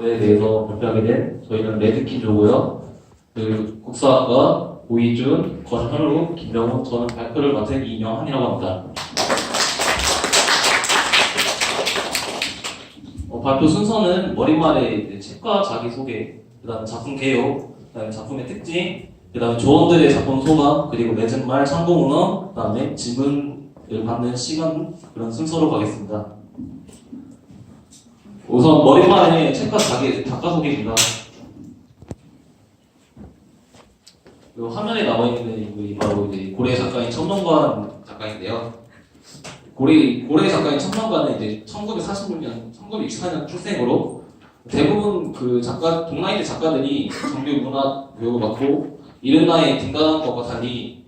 에 대해서 발표하게 된 저희는 레드키조고요. 그 국사학과 오이준, 권현우, 김병훈, 저는 발표를 맡은 이명한이라고 합니다. 발표 순서는 머릿말에 책과 자기소개, 그 다음에 작품 개요, 그 다음에 작품의 특징, 그 다음에 조원들의 작품 소감, 그리고 맺은말, 참고문헌, 그 다음에 질문을 받는 시간, 그런 순서로 가겠습니다. 우선 머릿말에 책과 작가소개입니다. 화면에 나와 있는 분이 바로 이제 고래 작가인 청명관 작가인데요. 고래 작가인 청명관은 이제 1946년, 1964년 출생으로 대부분 그 동라인의 작가들이 정규 문학 교육을 받고 이른 나이에 등단한 것과 달리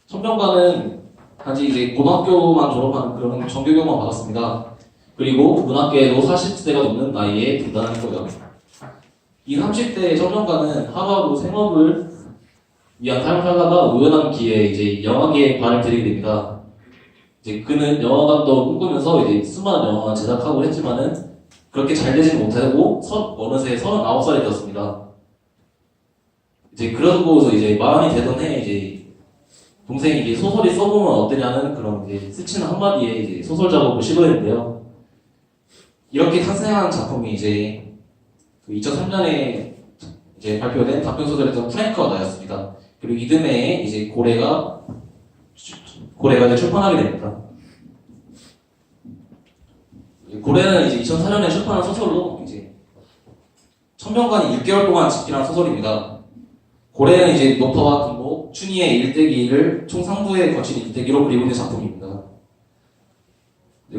청명관은 단지 이제 고등학교만 졸업하는 그런 정규 교육만 받았습니다. 그리고 문학계에도 40세가 넘는 나이에 등단했고요. 이 30대의 청년가는 하루하루 생업을 위한 삶을 살다가 우연한 기회에 이제 영화계에 발을 들이게 됩니다. 이제 그는 영화 감독을 꿈꾸면서 이제 수많은 영화를 제작하고 했지만은 그렇게 잘 되지는 못하고 어느새 39살이 되었습니다. 이제 그러고서 이제 마흔이 되던 해에 이제 동생이 이제 소설이 써보면 어떠냐는 그런 이제 스치는 한마디에 이제 소설 작업을 시도했는데요. 이렇게 탄생한 작품이 이제 2003년에 이제 발표된 단편 소설에서 프랭크와 나였습니다. 그리고 이듬해에 이제 고래가 이제 출판하게 됩니다. 고래는 이제 2004년에 출판한 소설로 이제 천명관이 6개월 동안 집필한 소설입니다. 고래는 이제 노파와 금목, 춘희의 일대기를 총 3부에 거친 일대기로 그리고 있는 작품입니다.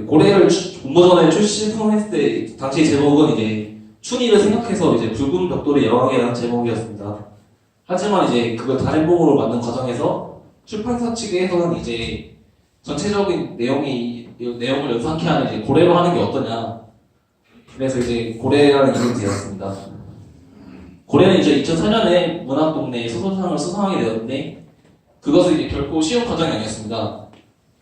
고래를 공모전에 출시했을 때 당시 제목은 이제 춘희를 생각해서 이제 붉은 벽돌의 여왕이라는 제목이었습니다. 하지만 이제 그걸 단행본으로 만든 과정에서 출판사 측에서는 이제 전체적인 내용을 연상케 하는 이제 고래로 하는 게 어떠냐. 그래서 이제 고래라는 이름이 되었습니다. 고래는 이제 2004년에 문학동네 소설상을 수상하게 되었는데 그것은 이제 결코 쉬운 과정이 아니었습니다.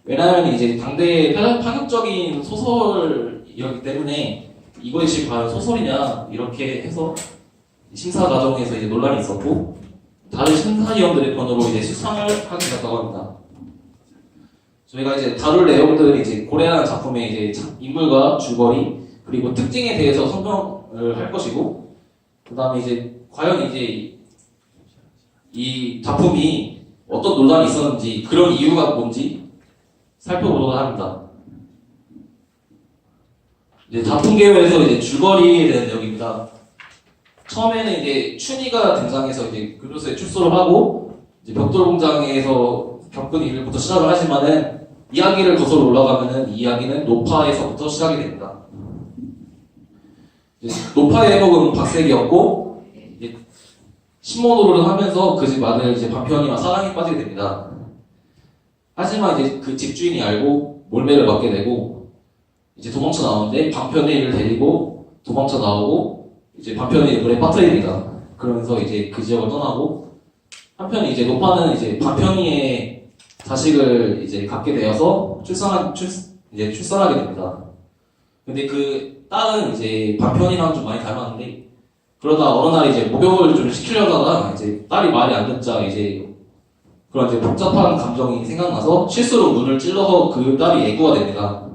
왜냐하면 이제 당대의 파격적인 소설이었기 때문에 이것이 과연 소설이냐 이렇게 해서 심사 과정에서 이제 논란이 있었고 다른 심사위원들의 변호로 이제 수상을 하게 되었다고 합니다. 저희가 이제 다룰 내용들은 이제 고래라는 작품의 이제 인물과 줄거리 그리고 특징에 대해서 설명을 할 것이고 그 다음에 이제 과연 이제 이 작품이 어떤 논란이 있었는지 그런 이유가 뭔지 살펴보도록 합니다. 이제 작품 개요에서 이제 줄거리에 대한 내용입니다. 처음에는 이제 춘희가 등장해서 이제 그릇에 출소를 하고 이제 벽돌공장에서 겪은 일부터 시작을 하지만은 이야기를 거슬러 올라가면은 이 이야기는 노파에서부터 시작이 됩니다. 노파의 해복은 박색이었고 신모노를 하면서 그 집 아들 이제 반편이와 사랑에 빠지게 됩니다. 하지만 이제 그 집주인이 알고 몰매를 받게 되고 이제 도망쳐 나오는데 반편이를 데리고 도망쳐 나오고 이제 반편이를 물에 빠뜨립니다. 그러면서 이제 그 지역을 떠나고 한편 이제 노파는 이제 반편이의 자식을 이제 갖게 되어서 출산하게 됩니다. 근데 그 딸은 이제 반편이랑 좀 많이 닮았는데 그러다 어느 날 이제 목욕을 좀 시키려다가 이제 딸이 말이 안 듣자 이제 그런 이제 복잡한 감정이 생각나서 실수로 눈을 찔러서 그 딸이 애구가 됩니다.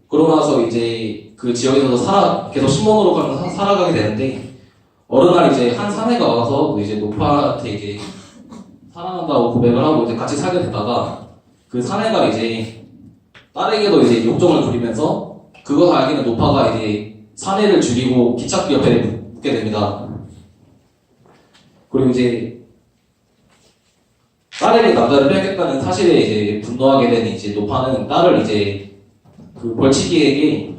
그러고 나서 이제 그 지역에서 계속 신문으로 살아가게 되는데 어느 날 이제 한 사내가 와서 이제 노파한테 이제 사랑한다고 고백을 하고 이제 같이 살게 되다가 그 사내가 이제 딸에게도 이제 욕정을 부리면서 그것을 알기는 노파가 이제 사내를 죽이고 기찻길 옆에 묻게 됩니다. 그리고 이제 딸에게 남자를 빼앗겼다는 사실에 이제 분노하게 된 이제 노파는 딸을 이제 그 벌치기에게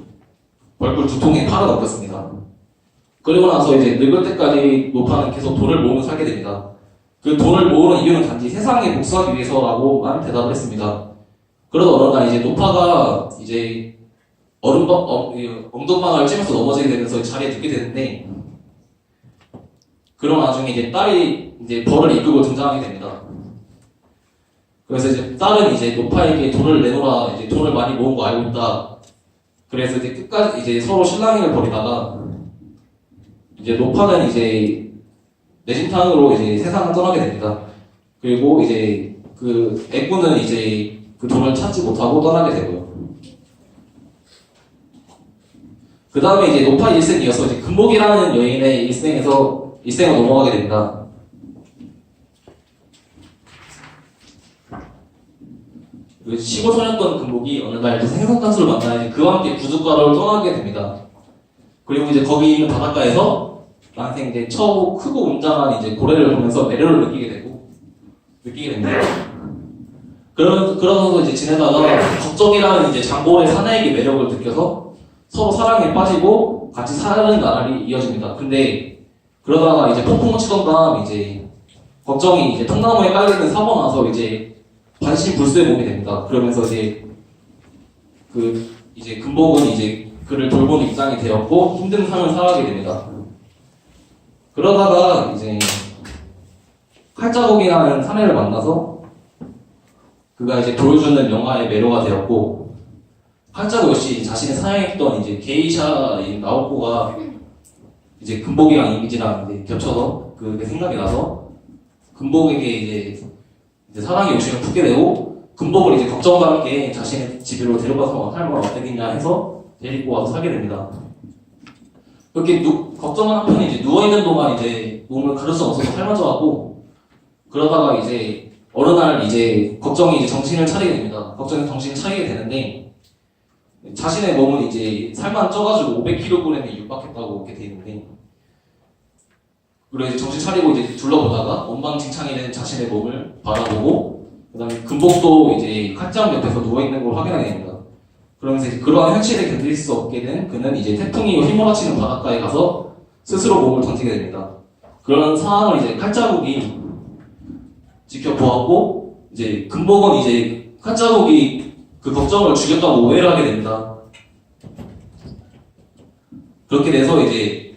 벌꿀 2통에 팔아넘겼습니다. 그리고 나서 이제 늙을 때까지 노파는 계속 돈을 모으며 살게 됩니다. 그 돈을 모으는 이유는 단지 세상에 복수하기 위해서라고만 대답을 했습니다. 그러다 어느 날 이제 노파가 이제 엉덩방아를 찌면서 넘어지게 되면서 자리에 눕게 되는데 그런 와중에 이제 딸이 이제 벌을 이끌고 등장하게 됩니다. 그래서 이제 딸은 이제 노파에게 돈을 내놓으라, 이제 돈을 많이 모은 거 알고 있다. 그래서 이제 끝까지 이제 서로 실랑이를 벌이다가 이제 노파는 이제 내진탕으로 이제 세상을 떠나게 됩니다. 그리고 이제 그 애꾸는 이제 그 돈을 찾지 못하고 떠나게 되고요. 그 다음에 이제 노파 일생이어서 이제 금복이라는 여인의 일생으로 넘어가게 됩니다. 그 시골 소년던 금복이 어느 날 생선가스를 만나 이제 그와 함께 부둣가를 떠나게 됩니다. 그리고 이제 거기 있는 바닷가에서 난생 이제 처우 크고 웅장한 이제 고래를 보면서 매력을 느끼게 됩니다. 그러면서 이제 지내다가 걱정이라는 이제 장고래 사나이의 매력을 느껴서 서로 사랑에 빠지고 같이 사는 나날이 이어집니다. 근데 그러다가 이제 폭풍을 치던 다음 이제 걱정이 이제 통나무에 깔려있는 사고 나서 이제 반신불수의 몸이 됩니다. 그러면서 이제 금복은 이제 그를 돌보는 입장이 되었고 힘든 삶을 살아가게 됩니다. 그러다가 이제 칼자국이라는 사내를 만나서 그가 이제 보여주는 영화의 매료가 되었고 칼자국 역시 자신의 사랑했던 이제 게이샤인 나오코가 이제 금복이랑 이미지랑 이제 겹쳐서 그게 생각이 나서 금복에게 이제 사랑의 욕심을 품게 되고 금복을 이제 걱정과 함께 자신의 집으로 데려가서 살면 어떻겠냐 해서 데리고 와서 살게 됩니다. 그렇게 걱정한 한편에 이제 누워있는 동안 이제 몸을 가릴 수 없어서 삶아져가고 그러다가 이제 어느 날 이제 걱정이 이제 정신을 차리게 됩니다. 걱정이 정신을 차리게 되는데 자신의 몸은 이제 살만 쪄가지고 500kg에 육박했다고 이렇게 돼 있는데 그리고 이제 정신 차리고 이제 둘러보다가 엉망진창이 된 자신의 몸을 바라보고 그다음에 금복도 이제 칼장 옆에서 누워있는 걸 확인하게 됩니다. 그러면서 이제 그러한 현실에 견딜 수 없게 된 그는 이제 태풍이 휘몰아치는 바닷가에 가서 스스로 몸을 던지게 됩니다. 그런 상황을 이제 칼자국이 지켜보았고 이제 금복은 이제 칼자국이 그 걱정을 죽였다고 오해를 하게 됩니다. 그렇게 돼서 이제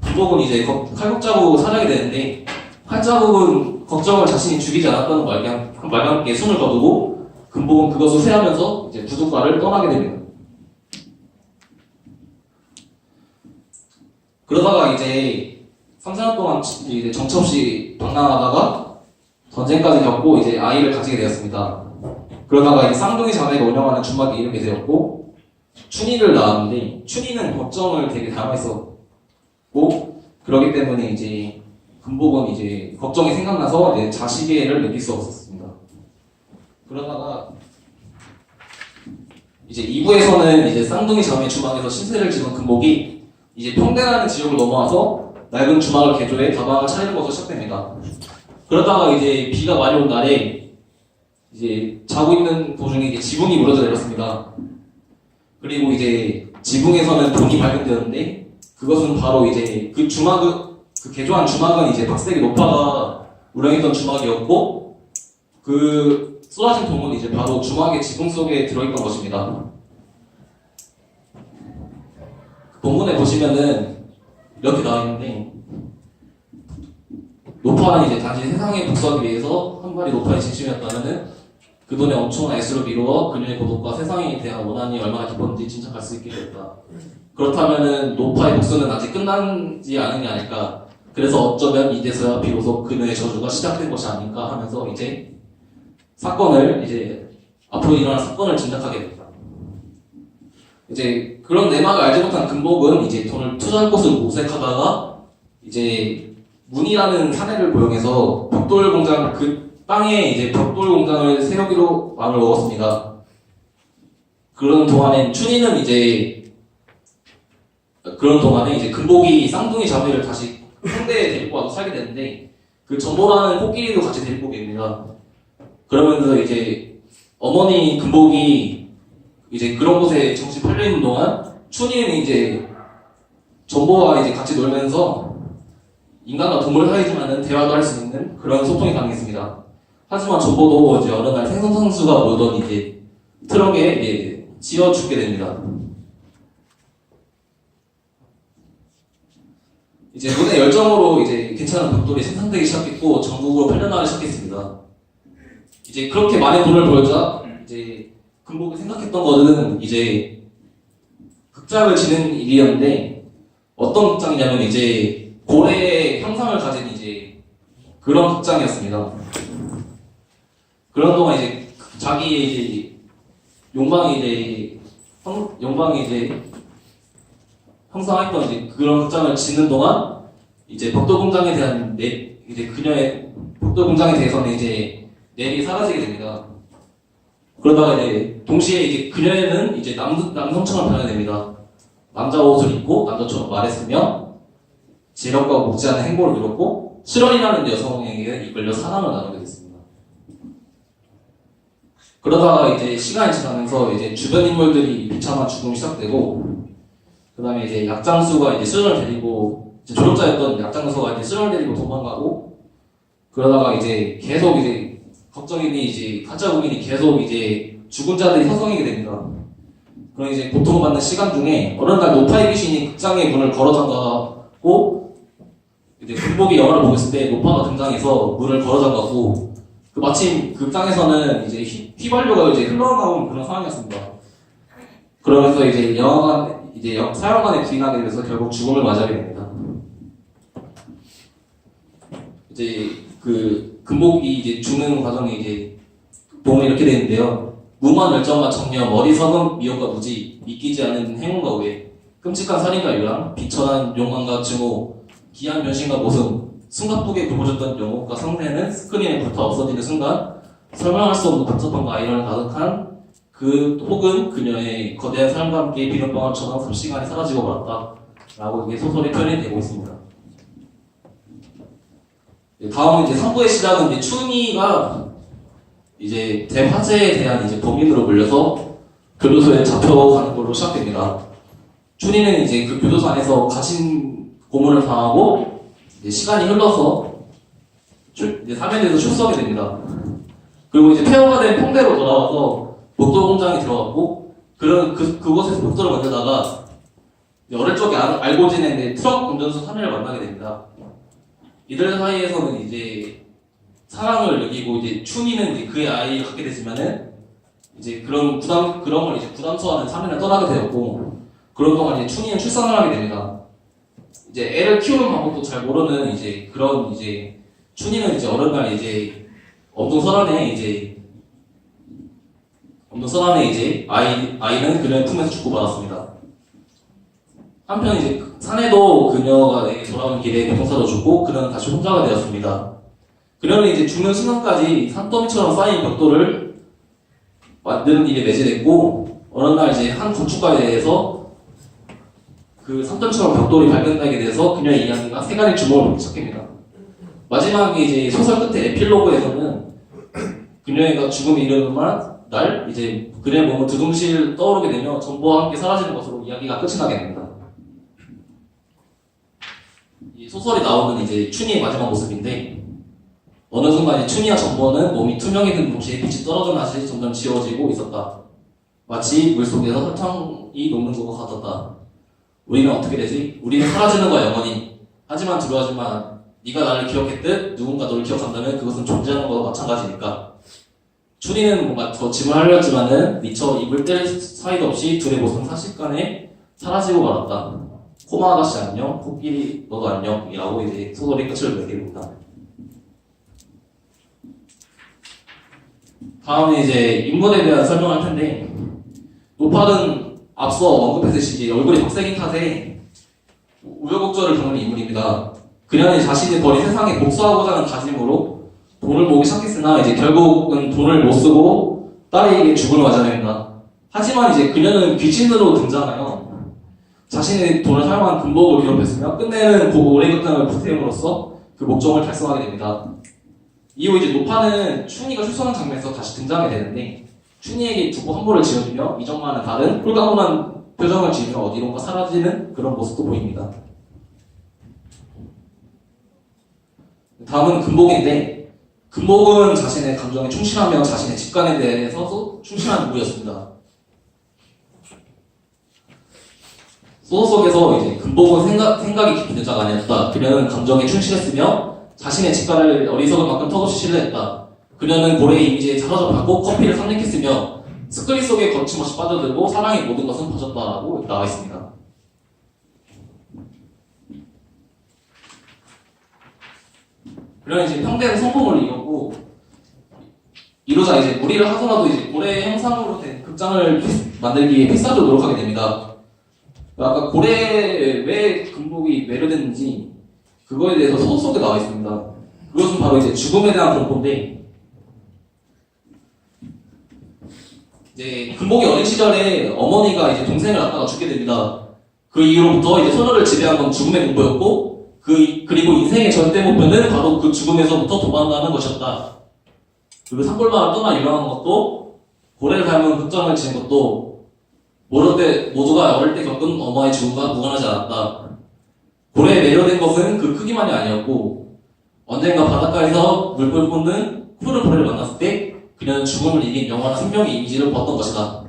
금복은 이제 칼국자국을 살아게 되는데 칼자국은 걱정을 자신이 죽이지 않았다는 말과 함께 숨을 거두고 금복은 그것을 쇠하면서 이제 부둣가를 떠나게 됩니다. 그러다가 이제 3~4년 동안 이제 정처없이 방랑하다가 전쟁까지 겪고 이제 아이를 가지게 되었습니다. 그러다가 이제 쌍둥이 자매가 운영하는 주막에 이르게 되었고 춘희를 낳았는데 춘희는 걱정을 되게 당했었고 그렇기 때문에 이제 금복은 이제 걱정이 생각나서 이제 자식애를 느낄 수 없었습니다. 그러다가 이제 2부에서는 이제 쌍둥이 자매 주막에서 신세를 지은 금복이 이제 평대라는 지역을 넘어와서 낡은 주막을 개조해 다방을 차리는 것으로 시작됩니다. 그러다가 이제 비가 많이 온 날에 이제 자고 있는 도중에 이제 지붕이 무너져 내렸습니다. 그리고 이제 지붕에서는 돈이 발견되었는데 그것은 바로 이제 그 개조한 주막은 이제 박세기 노파가 운영했던 주막이었고 그 쏟아진 돈은 이제 바로 주막의 지붕 속에 들어있던 것입니다. 본문에 보시면은 이렇게 나와 있는데 노파는 이제 당시 세상에 복수하기 위해서 한 마리 노파의 진심이었다면은 그 돈에 엄청난 액수를 미루어 그녀의 고독과 세상에 대한 원한이 얼마나 깊었는지 짐작할 수 있게 되었다. 그렇다면은 노파의 복수는 아직 끝나지 않은 게 아닐까. 그래서 어쩌면 이제서야 비로소 그녀의 저주가 시작된 것이 아닐까 하면서 이제 앞으로 일어날 사건을 짐작하게 됩니다. 이제 그런 내막을 알지 못한 금복은 이제 돈을 투자할 곳을 모색하다가 이제 문이라는 사내를 고용해서 벽돌 공장 그 땅에 이제 벽돌 공장을 세우기로 마음을 먹었습니다. 그런 동안에 금복이 쌍둥이 자매를 다시 홍대에 데리고 와서 살게 되는데 그 전보라는 코끼리도 같이 데리고 오게 됩니다. 그러면서 이제 어머니 금복이 이제 그런 곳에 정신 팔려 있는 동안 춘희는 이제 전보와 이제 같이 놀면서 인간과 동물 사이지만은 대화도 할 수 있는 그런 소통이 가능했습니다. 하지만 전보도 이제 어느 날 생선 상수가 몰던 이제 트럭에 이제 씌워 죽게 됩니다. 이제 눈의 열정으로 이제 괜찮은 벽돌이 생산되기 시작했고 전국으로 팔려나가기 시작했습니다. 이제 그렇게 많은 돈을 벌자 이제 금복이 생각했던 거는 이제 극장을 지는 일이었는데 어떤 극장이냐면 이제 고래의 형상을 가진 이제 그런 극장이었습니다. 그런 동안 이제 자기의 이제 욕망이 이제 형성했던 이제 그런 극장을 짓는 동안 이제 벽돌공장에 대한 이제 그녀의 벽돌공장에 대해서는 이제 넬이 사라지게 됩니다. 그러다가 이제 동시에 이제 그녀는 이제 남성처럼 변해됩니다. 남자 옷을 입고 남자처럼 말했으며 재력과 먹지 않은 행복을 누렸고 실현이라는 여성에게 이끌려 사랑을 나누게 됐습니다. 그러다가 이제 시간이 지나면서 이제 주변 인물들이 비참한 죽음이 시작되고 그 다음에 이제 약장수가 이제 수련을 데리고 이제 조력자였던 약장수가 이제 수련을 데리고 도망가고 그러다가 이제 계속 이제 걱정이니 이제 가짜국인이 계속 이제 죽은 자들이 형성하게 됩니다. 그럼 이제 고통받는 시간 중에 어느 날 노파의 귀신이 극장의 문을 걸어 잠가고 이제 금복이 영화를 보고 있을 때 노파가 등장해서 문을 걸어 잠가고 그 마침 극장에서는 이제 휘발유가 이제 흘러나오는 그런 상황이었습니다. 그러면서 이제 사형관에 부인하게 돼서 결국 죽음을 맞이하게 됩니다. 이제 그 금복이 이제 죽는 과정에 이제 도움이 이렇게 되는데요. 무모한 열정과 정녕, 어리석음, 미혹과 무지, 믿기지 않는 행운과 오해, 끔찍한 살인과 유랑, 비천한 욕망과 증오, 기이한 변신과 모습, 숨가쁘게 굴부짖던 영혼과 성대는 스크린에 불타 없어지는 순간 설명할 수 없는 복잡함과 아이러니 가득한 그 혹은 그녀의 거대한 삶과 함께 비눗방울처럼 삽시간에 사라지고 말았다 라고 이게 소설이 표현이 되고 있습니다. 다음 이제 3부의 시작은 이제 춘희가 이제 대화재에 대한 이제 범인으로 몰려서 교도소에 잡혀가는 걸로 시작됩니다. 춘희는 이제 그 교도소 안에서 가신 고문을 당하고 이제 시간이 흘러서 이제 사면에서 출소하게 됩니다. 그리고 이제 폐허가 된 평대로 돌아와서 목도 공장에 들어갔고 그곳에서 목도를 만들다가 어릴 적에 알고 지낸 트럭 운전수 사내를 만나게 됩니다. 이들 사이에서는 이제 사랑을 느끼고 이제 춘희는 이제 그의 아이를 갖게 되지만은 이제 그런 걸 이제 부담스러워하는 사면을 떠나게 되었고 그런 동안 이제 춘희는 출산을 하게 됩니다. 이제 애를 키우는 방법도 잘 모르는 이제 그런 이제 춘희는 이제 어느 날 이제 엄동설안에 이제 아이는 그녀의 품에서 죽고 말았습니다. 한편 이제 사내도 그녀가 돌아오는 길에 교통사로 죽고 그녀는 다시 혼자가 되었습니다. 그녀는 이제 죽는 순간까지 산더미처럼 쌓인 벽돌을 만드는 일에 매진했고 어느 날 이제 한 건축가에 대해서 그 산더미처럼 벽돌이 발견되게 돼서 그녀의 이야기가 세간의 주목을 받기 시작합니다. 마지막에 이제 소설 끝에 에필로그에서는 그녀가 죽음에 이르는 날 이제 그녀의 몸은 두둥실 떠오르게 되며 전부와 함께 사라지는 것으로 이야기가 끝이 나게 됩니다. 이 소설이 나오는 이제 춘희의 마지막 모습인데 어느 순간 춘희와 전보는 몸이 투명해진 동시에 빛이 떨어져 나시 점점 지워지고 있었다. 마치 물속에서 설탕이 녹는 것과 같았다. 우리는 어떻게 되지? 우리는 사라지는 거야 영원히. 하지만 두려워하지만 네가 나를 기억했듯 누군가 너를 기억한다면 그것은 존재하는 것과 마찬가지니까. 춘희는 뭔가 더 짐을 하려 했지만은 미처 입을 뗄 사이도 없이 둘의 모습은 사실간에 사라지고 말았다. 코마 아가씨 안녕, 코끼리 너도 안녕이라고 이제 소설의 끝을 맺게 됩니다. 다음에 이제 인물에 대한 설명할 텐데 노팔은 앞서 언급했듯이 얼굴이 박색인 탓에 우여곡절을 겪는 인물입니다. 그녀는 자신이 버린 세상에 복수하고자 하는 다짐으로 돈을 모으기 시작했으나 이제 결국은 돈을 못 쓰고 딸에게 죽음을 맞이하게 됩니다. 하지만 이제 그녀는 귀신으로 등장하여 자신의 돈을 사용한 금복을 기록했으며 끝내는 오래 극장을 불태움으로써 그 목적을 달성하게 됩니다. 이후 이제 노파는 춘희가 출소하는 장면에서 다시 등장하게 되는데 춘희에게 두고 함부를 지어주며 이전과는 다른 홀가분한 표정을 지으며 어디론가 사라지는 그런 모습도 보입니다. 다음은 금복인데 금복은 자신의 감정에 충실하며 자신의 직관에 대해서도 충실한 누구였습니다. 소설 속에서 이제 금복은 생각이 깊은 여자가 아니었다. 그녀는 감정에 충실했으며 자신의 직관을 어리석은 만큼 턱없이 신뢰했다. 그녀는 고래의 이미지에 사로잡혔고 커피를 탐닉했으며 스크린 속에 거침없이 빠져들고 사랑의 모든 것은 퍼졌다라고 나와 있습니다. 그러면 이제 평대는 성공을 이루자 이제 무리를 하더라도 이제 고래 형상으로 된 극장을 만들기 위해 필사적으로 노력하게 됩니다. 아까 고래에 왜 금복이 매료됐는지 그거에 대해서 소설 속에 나와 있습니다. 그것은 바로 이제 죽음에 대한 공포인데, 이제 금복이 어린 시절에 어머니가 이제 동생을 낳다가 죽게 됩니다. 그 이후로부터 이제 소녀를 지배한 건 죽음의 공포였고, 그리고 인생의 절대 목표는 바로 그 죽음에서부터 도망가는 것이었다. 그리고 산골마을 떠나 유명한 것도, 고래를 닮은 극장을 지은 것도 모두가 어릴 때 겪은 엄마의 죽음과 무관하지 않았다. 고래에 매료된 것은 그 크기만이 아니었고, 언젠가 바닷가에서 물불 뿜는 푸른 고래를 만났을 때 그녀는 죽음을 이긴 영원한 생명의 이미지를 보았던 것이다.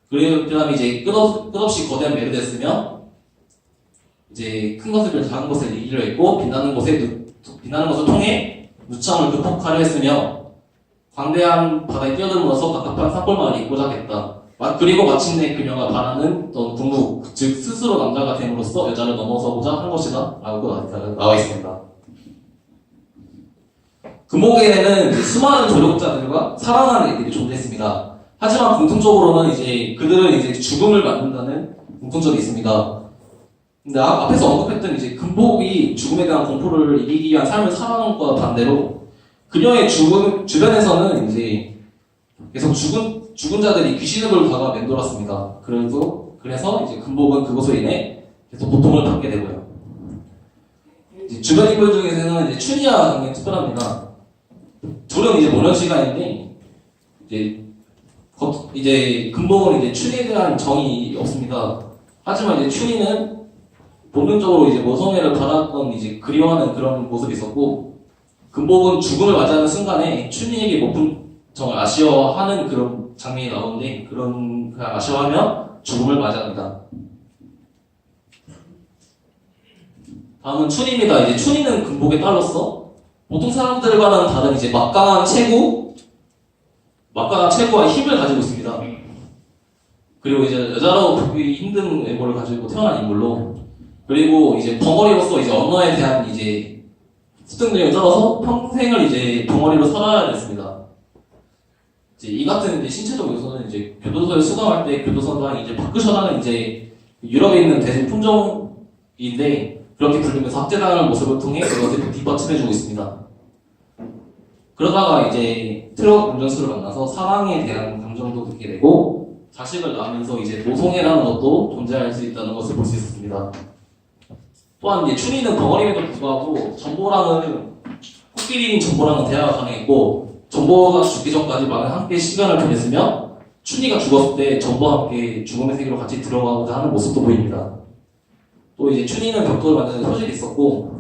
그 다음에 이제 끝없이 거대한 매료됐으며, 이제 큰 것을 작은 것을 이기려 했고, 빛나는 것을 통해 누참을 극복하려 했으며, 광대한 바다에 뛰어들면서 갑갑한 산골마을이 있고자 했다. 그리고 마침내 그녀가 바라는 궁극, 즉 스스로 남자가 됨으로써 여자를 넘어서고자 한 것이다 라고 나와 있습니다. 금복에는 수많은 조력자들과 사랑하는 애들이 존재했습니다. 하지만 공통적으로는 이제 그들은 이제 죽음을 만든다는 공통점이 있습니다. 근데 앞에서 언급했던 이제 금복이 죽음에 대한 공포를 이기기 위한 삶을 살아온 것과 반대로 그녀의 주변에서는 이제 계속 죽은 자들이 귀신을 돌다가 맴돌았습니다. 그래서 이제 금복은 그것으로 인해 계속 고통을 받게 되고요. 이제 주변 인물 중에서는 이제 춘희와 굉장히 특별합니다. 둘은 이제 모년 시간인데 이제 금복은 이제 춘희에 대한 정이 없습니다. 하지만 이제 춘희는 본능적으로 이제 모성애를 받았던 이제 그리워하는 그런 모습이 있었고, 금복은 죽음을 맞이하는 순간에 춘희에게 못푼 정을 아쉬워하는 그런 장면이 나오는데, 그런 아쉬워하며 죽음을 맞이합니다. 다음은 춘희입니다. 이제 춘희는 금복의 딸로서 보통 사람들과는 다른 이제 막강한 체구와 힘을 가지고 있습니다. 그리고 이제 여자로 보기 힘든 외모를 가지고 태어난 인물로, 그리고 이제 벙어리로서 이제 언어에 대한 이제 습득력을 떨어서 평생을 이제 벙어리로 살아야 됐습니다. 이제 이 같은 이제 신체적 요소는 이제 교도소에 수감할 때 교도소장 이제 바크셔라는 이제 유럽에 있는 대중 품종인데, 그렇게 불리면서 학대당하는 모습을 통해 그것을 뒷받침해주고 있습니다. 그러다가 이제 트럭 운전수를 만나서 사랑에 대한 감정도 느끼게 되고, 자식을 낳으면서 이제 모성애라는 것도 존재할 수 있다는 것을 볼 수 있었습니다. 또한 이제 춘희는 벙어림에도 불구하고 코끼리인 전보랑은 대화가 가능했고, 전보가 죽기 전까지 많은 함께 시간을 보냈으며, 춘희가 죽었을 때 전보와 함께 죽음의 세계로 같이 들어가고자 하는 모습도 보입니다. 또 이제 춘희는 벽돌을 만드는 소질이 있었고,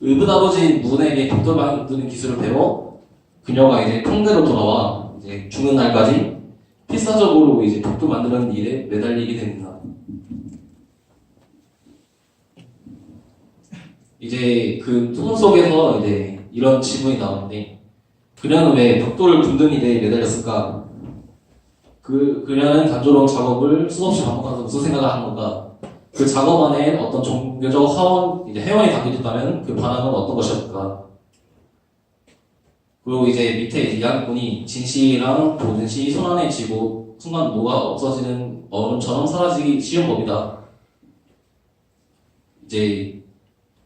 의붓아버지인 문에게 벽돌 만드는 기술을 배워 그녀가 이제 평대로 돌아와 이제 죽는 날까지 필사적으로 이제 벽돌 만드는 일에 매달리게 됩니다. 이제 그 소설 속에서 이제 이런 질문이 나오는데, 그녀는 왜 벽돌을 굽는 일에 매달렸을까? 그녀는 단조로운 작업을 수없이 반복하면서 무슨 생각을 하는 건가? 그 작업 안에 어떤 종교적 회원이 담겨있다면 그 반응은 어떤 것이었을까? 그리고 이제 밑에 이야기꾼이 진시랑 모든 시 손안에 쥐고 순간 녹아 없어지는 얼음처럼 사라지기 쉬운 법이다. 이제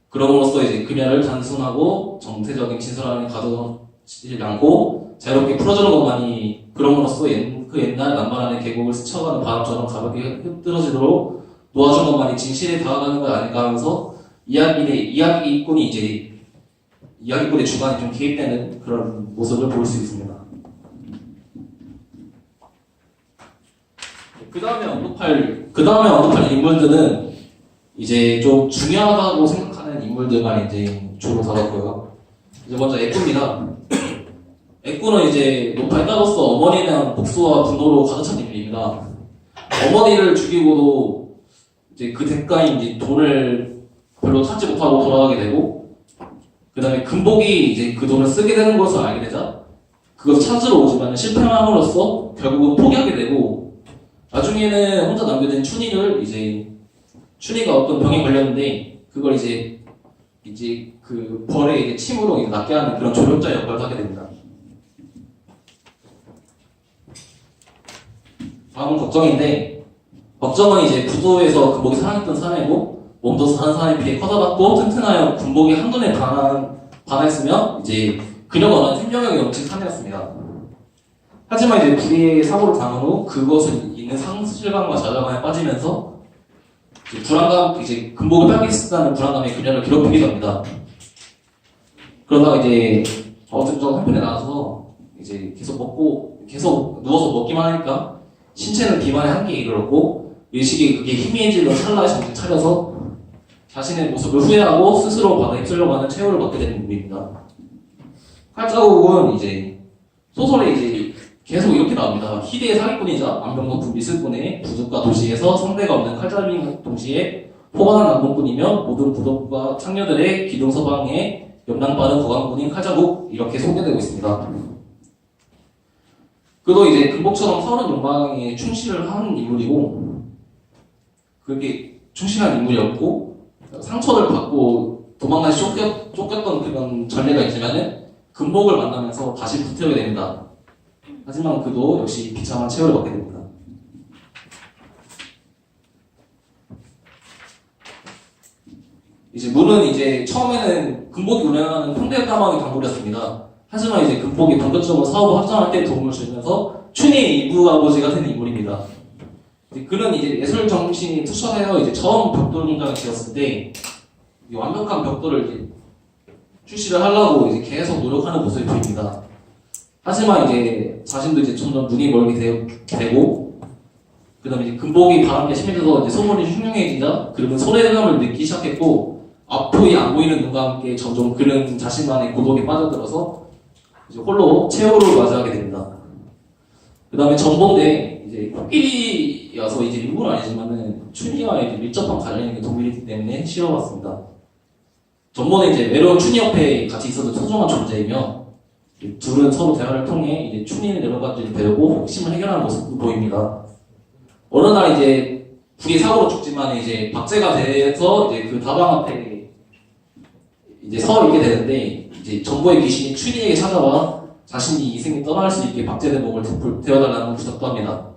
그럼으로써 이제 그녀를 단순하고 정체적인 진설 안에 가두지 않고 자유롭게 풀어주는 것만이, 그럼으로써 그 옛날 남발안의 계곡을 스쳐가는 바람처럼 가볍게 흐트러지도록 놓아준 것만이 진실에 다가가는 것 아닐까 하면서 이야기꾼이 이제 이야기꾼의 주관이 좀 개입되는 그런 모습을 볼 수 있습니다. 그 다음에 언급할 인물들은 이제 좀 중요하다고 생각하는 인물들만 이제 주로 다뤘고요. 이제 먼저 애꾸입니다. 애꾸는 이제 노파의 딸로서 어머니에 대한 복수와 분노로 가득 찬 인물입니다. 어머니를 죽이고도 이제 그 대가인 이제 돈을 별로 찾지 못하고 돌아가게 되고, 그 다음에 금복이 이제 그 돈을 쓰게 되는 것을 알게 되자 그것을 찾으러 오지만 실패함으로써 결국은 포기하게 되고 나중에는 혼자 남겨진 춘희를 이제 춘희가 어떤 병에 걸렸는데 그걸 이제 그 벌의 이제 침으로 이제 낫게 하는 그런 조력자 역할을 하게 됩니다. 다음은 걱정인데 걱정은 이제 부도에서 금복이 사랑했던 사내고 몸도 사는 사람에 비해 커다랗고 튼튼하여 군복이 한눈에 반했으며 이제 그녀가 원하는 생명력이 넘친 사내였습니다. 하지만 이제 불의의 사고를 당한 후 그것을 있는 상실감과 좌절감에 빠지면서 이제 불안감, 이제 금복을 뺏기겠다는 불안감이 그녀를 괴롭히기도 합니다. 그러다가 이제 어쨌든 한편에 나와서 이제 계속 누워서 먹기만 하니까 신체는 비만의 한계에 이르렀고 의식이 그게 희미해지던 찰나에 정신 차려서 자신의 모습을 후회하고 스스로 바다에 휩쓸려고 하는 최후를 맞게 되는 인물입니다. 칼자국은 이제 소설에 이제 계속 이렇게 나옵니다. 희대의 사기꾼이자 안병 높은 미술꾼의 부족과 도시에서 상대가 없는 칼자국인 동시에 포관한 남봉꾼이며 모든 부덕과 창녀들의 기둥 서방에 염랑빠른 거강꾼인 칼자국 이렇게 소개되고 있습니다. 그도 이제 금복처럼 서른 욕망에 충실을 한 인물이고 그렇게 충실한 인물이었고 상처를 받고 도망가시 쫓겼던 그런 전례가 있지만은 금복을 만나면서 다시 붙들게 됩니다. 하지만 그도 역시 비참한 최후를 받게 됩니다. 이제 문은 이제 처음에는 금복이 운영하는 평대다방의 강물이었습니다. 하지만 이제 금복이 본격적으로 사업을 확장할 때 도움을 주면서 춘희의 이부 아버지가 된 인물입니다. 그는 이제 예술 정신이 투철해서 이제 처음 벽돌 공장을 지었을 때 완벽한 벽돌을 이제 출시를 하려고 이제 계속 노력하는 모습이 보입니다. 하지만 이제 자신도 이제 점점 눈이 멀게 되고 그다음에 이제 금복이 바람에 심해져서 이제 소문이 흉흉해지자 그러면 소외감을 느끼기 시작했고 앞이 안 보이는 눈과 함께 점점 그는 자신만의 고독에 빠져들어서 이제 홀로 최후를 맞이하게 됩니다. 그다음에 전본대 이제 코끼리여서 이제 일부는 아니지만은 춘희와 이제 밀접한 관련이 있는 동물이기 때문에 실어봤습니다. 전본에 이제 외로운 춘희 옆에 같이 있어도 소중한 존재이며 둘은 서로 대화를 통해 이제 춘희는 여러 가지를 배우고 핵심을 해결하는 모습도 보입니다. 어느 날 이제 불이 사고로 죽지만 이제 박제가 돼서 이제 그 다방 앞에 이제 서 있게 되는데 이제 전보의 귀신이 춘희에게 찾아와 자신이 이 생에 떠날 수 있게 박제된 몸을 되어달라는 부탁도 합니다.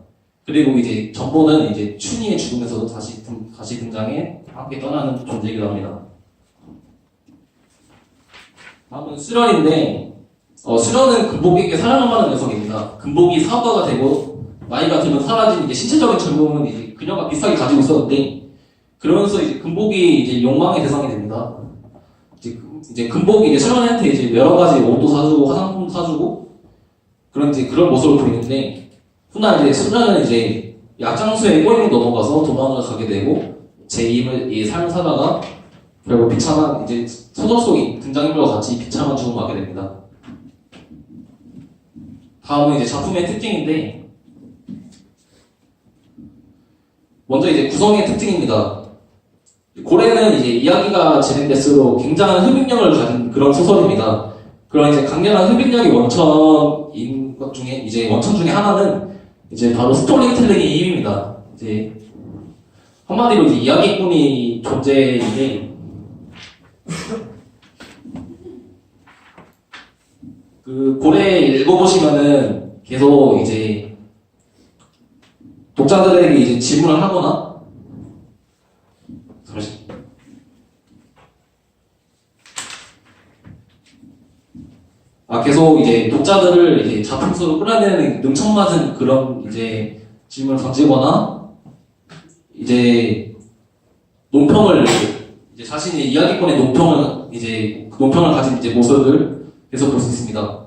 그리고 이제 전보는 이제 춘희의 죽음에서도 다시 등장해 함께 떠나는 존재이기도 합니다. 다음은 수련인데 수련은 금복에게 사랑을 받는 녀석입니다. 금복이 사업가가 되고 나이가 들면 사라진 이제 신체적인 젊음은 이제 그녀가 비슷하게 가지고 있었는데 그러면서 이제 금복이 이제 욕망의 대상이 됩니다. 이제 금복이 이제 수련한테 이제 여러 가지 옷도 사주고 화장품도 사주고 그런 모습을 보이는데 훗날 이제 수련은 이제 약장수에 꼬임이 넘어가서 도망을 가게 되고 제2의 삶을 살다가 결국 비참한 이제 소설 속의 등장인물과 같이 비참한 죽음을 하게 됩니다. 다음은 이제 작품의 특징인데 먼저 이제 구성의 특징입니다. 고래는 이제 이야기가 진행될수록 굉장한 흡입력을 가진 그런 소설입니다. 그런 이제 강렬한 흡입력이 원천인 것 중에 이제 원천 중에 하나는 이제 바로 스토리텔링의 힘입니다. 이제 한마디로 이제 이야기꾼이 존재인데 그 고래 읽어보시면은 계속 이제 독자들에게 이제 질문을 하거나 계속 이제 독자들을 이제 작품 속으로 끌어내는 능청맞은 그런 이제 질문을 던지거나 이제 논평을 이제 자신의 이야기권의 논평을 가진 이제 모습을 계속 볼 수 있습니다.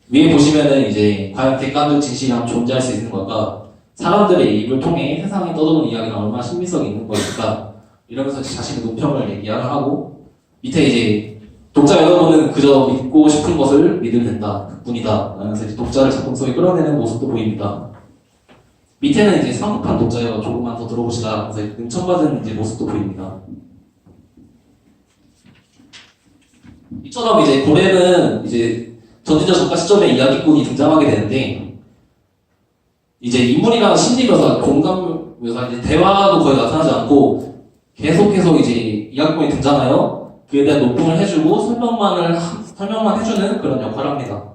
위에 보시면은 이제 과연 객관적 진실이 존재할 수 있는 걸까? 사람들의 입을 통해 세상에 떠도는 이야기는 얼마나 신빙성이 있는 것일까? 이러면서 자신의 논평을 얘기를 하고 밑에 이제 독자 여러분은 그저 믿고 싶은 것을 믿으면 된다. 그뿐이다. 라면서 이제 독자를 작품 속에 끌어내는 모습도 보입니다. 밑에는 이제 성급한 독자여 조금만 더 들어보시라. 하면서 능청받은 이제 모습도 보입니다. 이처럼 이제 고래는 이제 전지적 작가 시점에 이야기꾼이 등장하게 되는데 이제 인물이랑 심리 묘사, 공감 묘사, 이제 대화도 거의 나타나지 않고 계속해서 이제 이야기꾼이 등장하여 그에 대한 노품을 해주고 설명만 해주는 그런 역할을 합니다.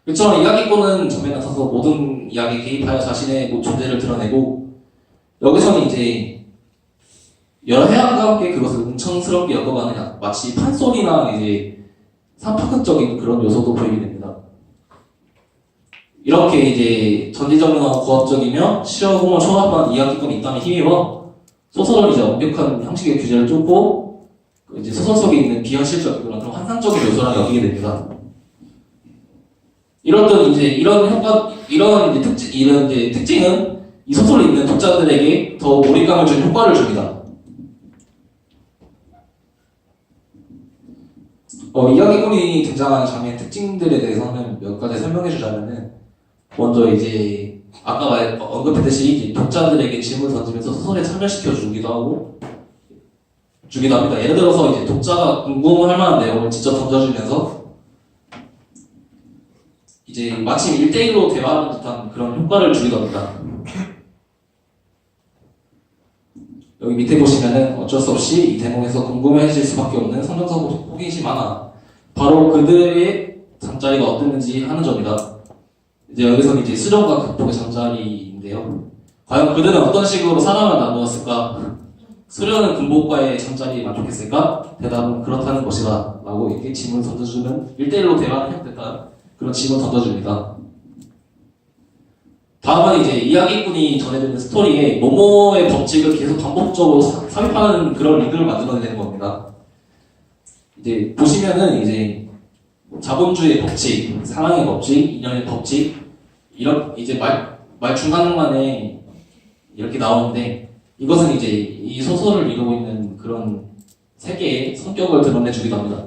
그처럼 이야기꾼은 전면에 나서서 모든 이야기에 개입하여 자신의 존재를 드러내고 여기서는 이제 여러 해안과 함께 그것을 음청스럽게 엮어가는 마치 판소리나 이제 사파극적인 그런 요소도 보이게 됩니다. 이렇게 이제 전지적이나 고압적이며 시어 호모 총합한 이야기꾼이 있다는 힘입어 소설은 이제 완벽한 형식의 규제를 쫓고 이제 소설 속에 있는 비현실적 그런 환상적인 요소랑 여기게 됩니다. 이런 이제 이런 효과, 이런 이제 특징은 이 소설을 읽는 독자들에게 더 몰입감을 주는 효과를 줍니다. 이야기꾼이 등장하는 장면의 특징들에 대해서는 몇 가지 설명해 주자면은 먼저 이제 아까 언급했듯이 이제 독자들에게 질문을 던지면서 소설에 참여시켜 주기도 합니다. 예를 들어서 이제 독자가 궁금할 만한 내용을 직접 던져주면서 이제 마침 1대1로 대화하는 듯한 그런 효과를 주기도 합니다. 여기 밑에 보시면은 어쩔 수 없이 이 대목에서 궁금해질 수밖에 없는 성정적 호기심이 많아. 바로 그들의 잠자리가 어땠는지 하는 점이다. 이제 여기서는 이제 수련과 극복의 잠자리인데요. 과연 그들은 어떤 식으로 사랑을 나누었을까? 수련은 군복과의 잠자리에 만족했을까? 대답은 그렇다는 것이다. 라고 이렇게 질문을 던져주는 1대1로 대화하는 형태다. 그런 질문을 던져줍니다. 다음은 이제 이야기꾼이 전해주는 스토리에 모모의 법칙을 계속 반복적으로 삽입하는 그런 리듬을 만들어내는 겁니다. 이제 보시면은 이제 자본주의의 법칙, 사랑의 법칙, 인연의 법칙 이런 이제 말 중간중간에 이렇게 나오는데 이것은 이제 이 소설을 이루고 있는 그런 세계의 성격을 드러내주기도 합니다.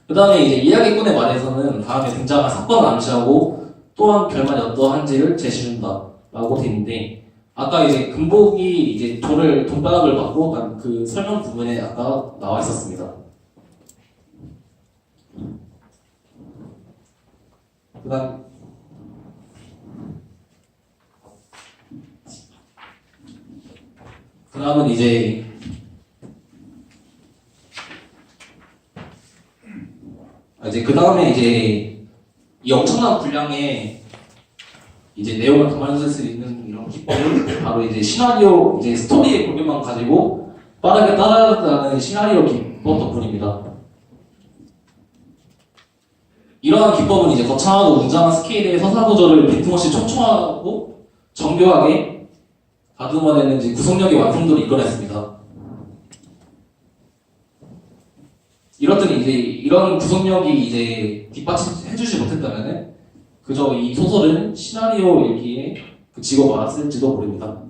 그 다음에 이제 이야기꾼의 말에서는 다음에 등장할 사건을 암시하고 또한 결말이 어떠한지를 제시해준다 라고 되어 있는데 아까 이제 금복이 이제 돈벼락을 받고 그 설명 부분에 아까 나와 있었습니다. 그 다음은 이제 그 다음에 이제 이 엄청난 분량의 이제 내용을 담아줄 수 있는 이런 기법은 바로 이제 시나리오, 이제 스토리의 골격만 가지고 빠르게 따라가는 시나리오 기법 덕분입니다. 이러한 기법은 이제 거창하고 웅장한 스케일의 서사 구조를 빈틈없이 촘촘하고 정교하게 다듬어내는 이제 구성력의 완성도를 이끌어냈습니다. 이렇더니 이제 이런 구성력이 이제 뒷받침해주지 못했다면은 그저 이 소설은 시나리오 읽기에 그치고 말았을지도 모릅니다.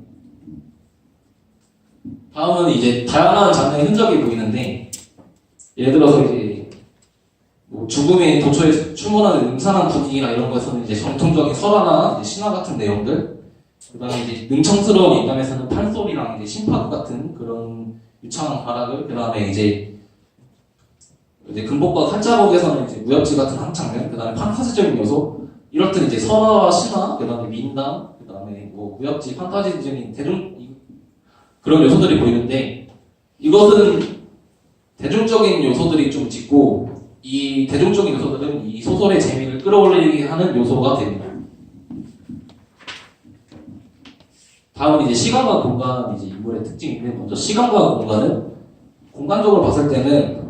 다음은 이제 다양한 장르의 흔적이 보이는데 예를 들어서 이제 죽음의 도처에 충분한 음산한 분위기나 이런 거에서는 이제 정통적인 설화나 이제 신화 같은 내용들, 그다음에 이제 능청스러운 인감에서는 판소리랑 이제 심파극 같은 그런 유창한 발악을, 그다음에 이제 금복과 한자곡에서는 이제 무협지 같은 한 장면, 그다음에 판타지적인 요소, 이렇듯 이제 설화와 신화, 그다음에 민담, 그다음에 무협지, 판타지적인 그런 요소들이 보이는데 이것은 대중적인 요소들이 좀 짙고 이 대중적인 요소들은 이 소설의 재미를 끌어올리게 하는 요소가 됩니다. 다음은 이제 시간과 공간, 이제 인물의 특징인데 먼저 시간과 공간은 공간적으로 봤을 때는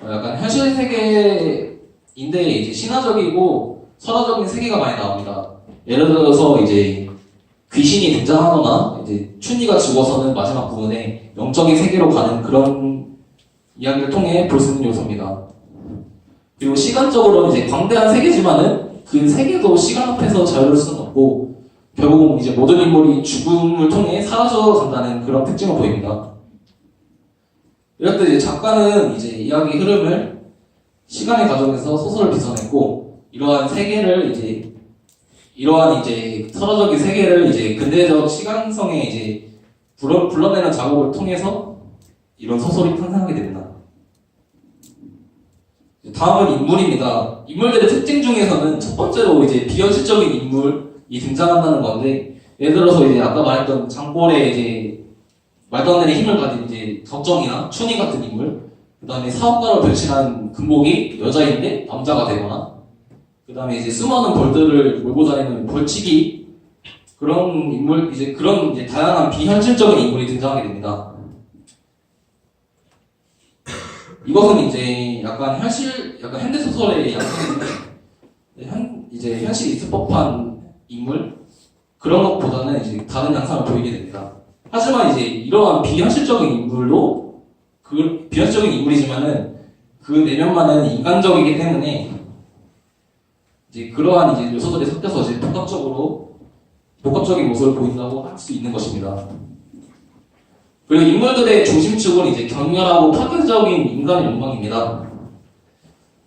약간 현실 세계인데 이제 신화적이고 설화적인 세계가 많이 나옵니다. 예를 들어서 이제 귀신이 등장하거나 이제 춘희가 죽어서는 마지막 부분에 영적인 세계로 가는 그런 이야기를 통해 볼 수 있는 요소입니다. 그리고 시간적으로는 이제 광대한 세계지만은 그 세계도 시간 앞에서 자유로울 수는 없고 결국은 이제 모든 인물이 죽음을 통해 사라져 간다는 그런 특징을 보입니다. 이럴 때 이제 작가는 이제 이야기 흐름을 시간의 과정에서 소설을 빚어냈고 이러한 설화적인 세계를 이제 근대적 시간성에 이제 불러내는 작업을 통해서 이런 소설이 탄생하게 됩니다. 다음은 인물입니다. 인물들의 특징 중에서는 첫 번째로 이제 비현실적인 인물이 등장한다는 건데, 예를 들어서 이제 아까 말했던 장골의 이제 말도 안 되는 힘을 가진 이제 덕정이나 춘희 같은 인물, 그 다음에 사업가로 변신한 금복이 여자인데 남자가 되거나, 그 다음에 이제 수많은 벌들을 몰고 다니는 벌치기, 그런 인물, 이제 그런 이제 다양한 비현실적인 인물이 등장하게 됩니다. 이것은 이제 약간 현대소설의 양상인데, 이제 현실이 있을 법한 인물? 그런 것보다는 이제 다른 양상을 보이게 됩니다. 하지만 이제 이러한 비현실적인 인물도, 비현실적인 인물이지만은 그 내면만은 인간적이기 때문에 이제 그러한 이제 요소들이 섞여서 이제 복합적인 모습을 보인다고 할 수 있는 것입니다. 그리고 인물들의 중심축은 이제 격렬하고 파괴적인 인간의 욕망입니다.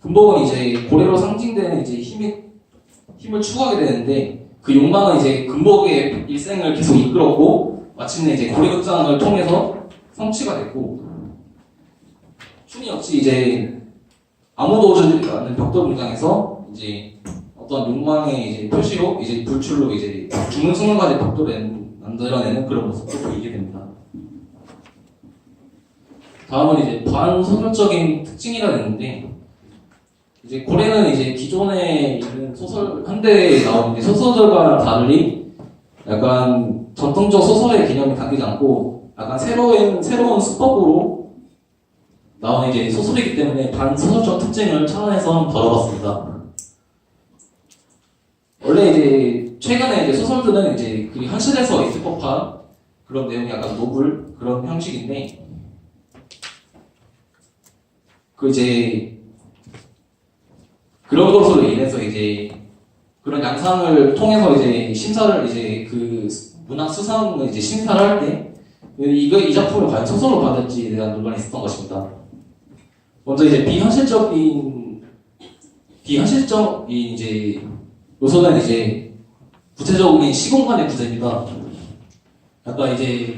금복은 이제 고래로 상징되는 이제 힘을 추구하게 되는데, 그 욕망은 이제 금복의 일생을 계속 이끌었고, 마침내 이제 고래극장을 통해서 성취가 됐고, 춘희 역시 이제 아무도 오지 않는 벽돌 공장에서 이제 어떤 욕망의 이제 표시로 이제 불출로 이제 죽는 순간까지 벽돌을 만들어내는 그런 모습도 보이게 됩니다. 다음은 이제 반소설적인 특징이라 했는데, 이제 고래는 이제 기존에 있는 소설, 현대에 나오는 이제 소설들과 달리 약간 전통적 소설의 개념이 담기지 않고 약간 새로운 수법으로 나오는 이제 소설이기 때문에 반소설적 특징을 차원해서 한번 다뤄봤습니다. 원래 이제 최근에 이제 소설들은 이제 그 현실에서 있을 법한 그런 내용이 약간 노블 그런 형식인데, 그 이제 그런 것으로 인해서 이제 그런 양상을 통해서 이제 심사를 이제 그 문학 수상을 이제 심사를 할 때 이 작품을 과연 소설로 받을지에 대한 논란이 있었던 것입니다. 먼저 이제 비현실적인 이제 요소는 이제 구체적인 시공간의 부재입니다. 약간 이제